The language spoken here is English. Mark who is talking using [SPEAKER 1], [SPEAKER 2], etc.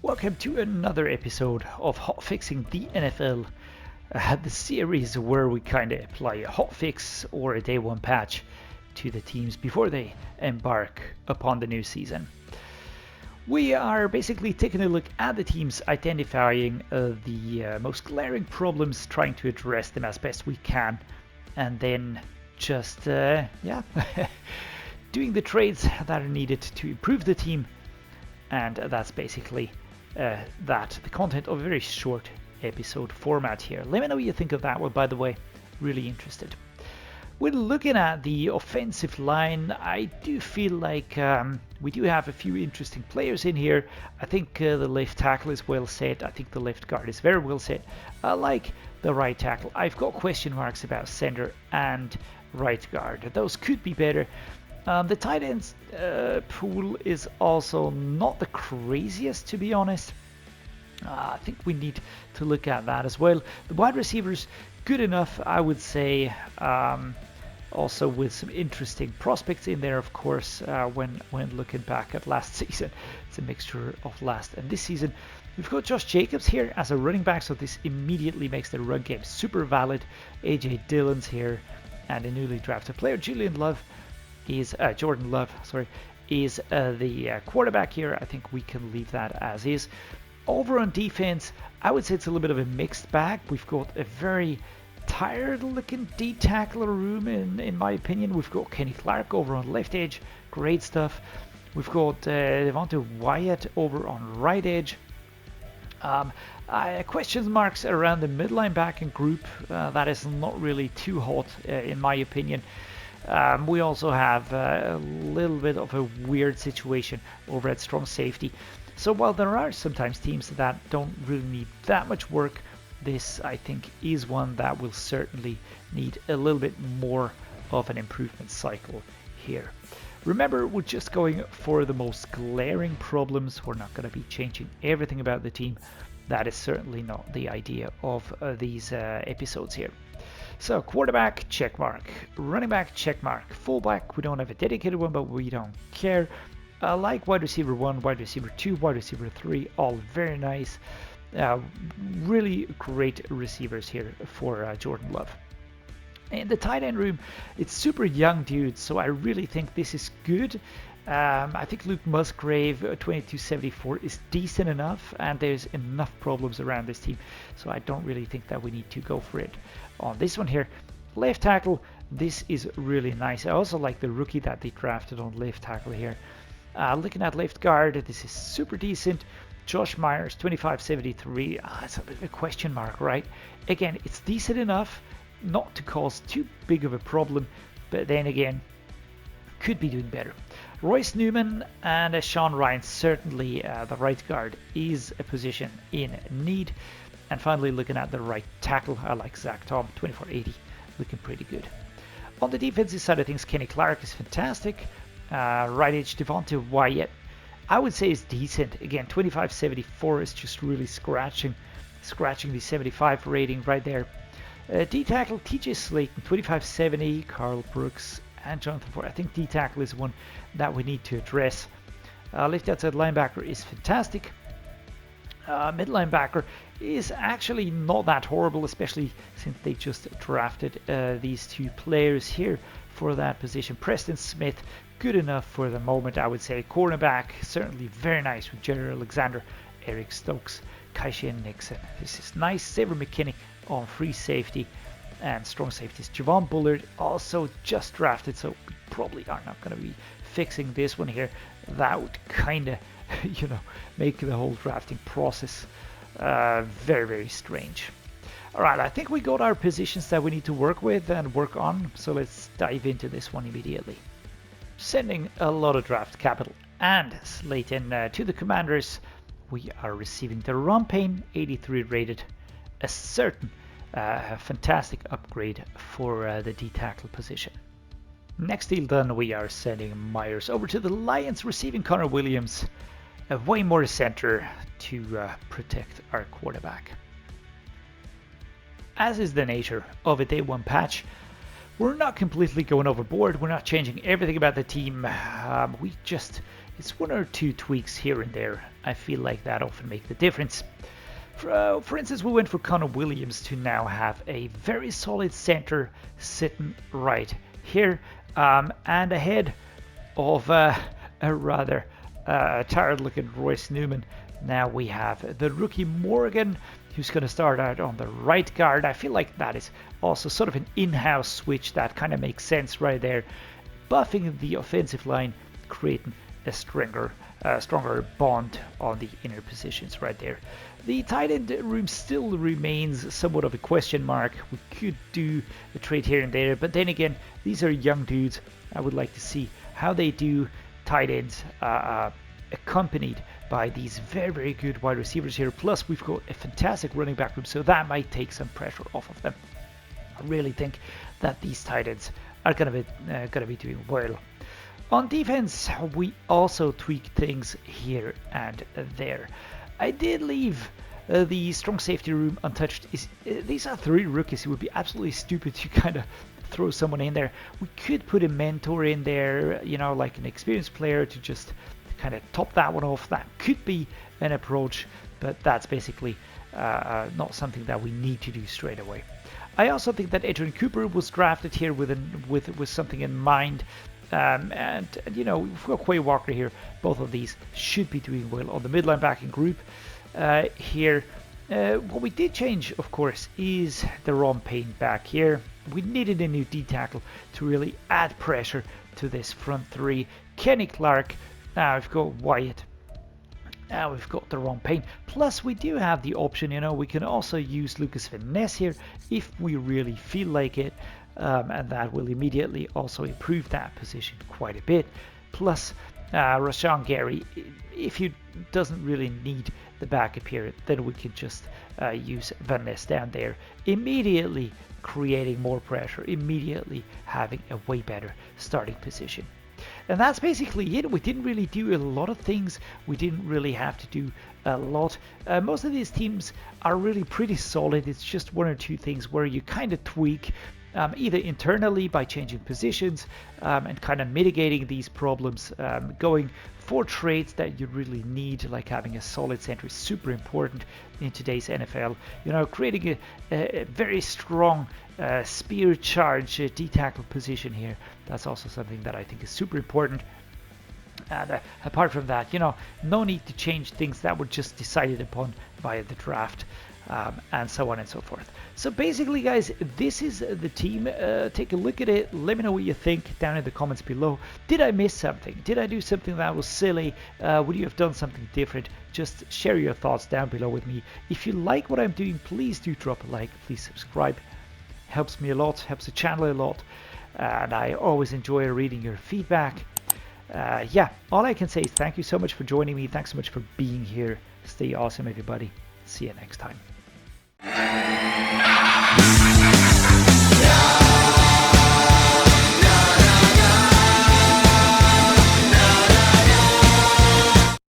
[SPEAKER 1] Welcome to another episode of Hotfixing the NFL, the series where we kind of apply a hotfix or a day one patch to the teams before they embark upon the new season. We are basically taking a look at the teams, identifying the most glaring problems, trying to address them as best we can, and then just, doing the trades that are needed to improve the team. And that's basically the content of a very short episode format here. Let me know what you think of that one, by the way. Really interested. When looking at the offensive line, I do feel like we do have a few interesting players in here. I think the left tackle is well set. I think the left guard is very well set. I like the right tackle. I've got question marks about center and right guard. Those could be better. The tight ends pool is also not the craziest, to be honest. I think we need to look at that as well. The wide receivers, good enough, I would say. Also with some interesting prospects in there, of course, when looking back at last season. It's a mixture of last and this season. We've got Josh Jacobs here as a running back, so this immediately makes the run game super valid. AJ Dillon's here, and a newly drafted player, Jordan Love, is the quarterback here. I think we can leave that as is. Over on defense, I would say it's a little bit of a mixed bag. We've got a very tired looking D-tackler room in my opinion. We've got Kenny Clark over on left edge, great stuff. We've got Devontae Wyatt over on right edge. Question marks around the mid linebacking group. That is not really too hot in my opinion. We also have a little bit of a weird situation over at strong safety. So while there are sometimes teams that don't really need that much work, this I think is one that will certainly need a little bit more of an improvement cycle here. Remember, we're just going for the most glaring problems. We're not going to be changing everything about the team. That is certainly not the idea of these episodes here. So quarterback, check mark. Running back, check mark. Fullback, we don't have a dedicated one, but we don't care. Like wide receiver 1, wide receiver 2, wide receiver 3, all very nice. Really great receivers here for Jordan Love. In the tight end room, it's super young dudes, so I really think this is good. I think Luke Musgrave, 2274, is decent enough, and there's enough problems around this team, so I don't really think that we need to go for it. On this one here, left tackle, this is really nice. I also like the rookie that they drafted on left tackle here. Looking at left guard, this is super decent. Josh Myers, 2573, it's a bit of a question mark, right? Again, it's decent enough not to cause too big of a problem, but then again, could be doing better. Royce Newman and Sean Ryan, certainly the right guard is a position in need. And finally, looking at the right tackle, I like Zach Tom, 2480, looking pretty good. On the defensive side of things, Kenny Clark is fantastic. Right edge, Devontae Wyatt, I would say is decent. Again, 2574 is just really scratching the 75 rating right there. D-tackle, TJ Slayton, 2570, Carl Brooks, and Jonathan Ford. I think D-tackle is one that we need to address. Left outside linebacker is fantastic. Mid linebacker is actually not that horrible, especially since they just drafted these two players here for that position. Preston Smith, good enough for the moment, I would say. Cornerback, certainly very nice with Jerry Alexander, Eric Stokes, Kaishan Nixon. This is nice. Xavier McKinney on free safety, and strong safeties. Javon Bullard, also just drafted, so we probably are not going to be fixing this one here. That would kind of, make the whole drafting process very, very strange. All right, I think we got our positions that we need to work with and work on, so let's dive into this one immediately. Sending a lot of draft capital and slate in to the Commanders. We are receiving the Rompain 83 rated, a certain fantastic upgrade for the D-tackle position. Next deal done, we are sending Myers over to the Lions, receiving Connor Williams, a way more center to protect our quarterback. As is the nature of a day one patch, we're not completely going overboard. We're not changing everything about the team. We just It's 1 or 2 tweaks here and there. I feel like that often make the difference. For instance, we went for Connor Williams to now have a very solid center sitting right here, and ahead of a rather tired-looking Royce Newman. Now we have the rookie Morgan, who's going to start out on the right guard. I feel like that is also sort of an in-house switch that kind of makes sense right there, buffing the offensive line, creating a stronger bond on the inner positions right there. The tight end room still remains somewhat of a question mark. We could do a trade here and there, but then again, these are young dudes. I would like to see how they do tight ends accompanied by these very, very good wide receivers here. Plus, we've got a fantastic running back room, so that might take some pressure off of them. I really think that these tight ends are going to be doing well. On defense, we also tweak things here and there. I did leave the strong safety room untouched. These are 3 rookies. It would be absolutely stupid to kind of throw someone in there. We could put a mentor in there, you know, like an experienced player to just kind of top that one off. That could be an approach, but that's basically not something that we need to do straight away. I also think that Adrian Cooper was drafted here with something in mind. And you know, we've got Quay Walker here. Both of these should be doing well on the midline backing group here. What we did change, of course, is the Ron Payne back here. We needed a new D tackle to really add pressure to this front 3. Kenny Clark. Now we've got Wyatt. Now we've got the Ron Payne. Plus, we do have the option, you know, we can also use Lucas Van Ness here if we really feel like it. And that will immediately also improve that position quite a bit. Plus, Rashawn Gary, if he doesn't really need the backup here, then we can just use Van Ness down there, immediately creating more pressure, immediately having a way better starting position. And that's basically it. We didn't really do a lot of things. We didn't really have to do a lot. Most of these teams are really pretty solid. It's just 1 or 2 things where you kind of tweak, either internally by changing positions and kind of mitigating these problems, going for trades that you really need, like having a solid center is super important in today's NFL. You know, creating a very strong spear charge D tackle position here. That's also something that I think is super important. And apart from that, you know, no need to change things that were just decided upon by the draft. And so on and so forth. So basically, guys, this is the team. Take a look at it. Let me know what you think down in the comments below. Did I miss something? Did I do something that was silly? Would you have done something different? Just share your thoughts down below with me. If you like what I'm doing, please do drop a like. Please subscribe. Helps me a lot. Helps the channel a lot. And I always enjoy reading your feedback. Yeah, all I can say is thank you so much for joining me. Thanks so much for being here. Stay awesome, everybody. See you next time.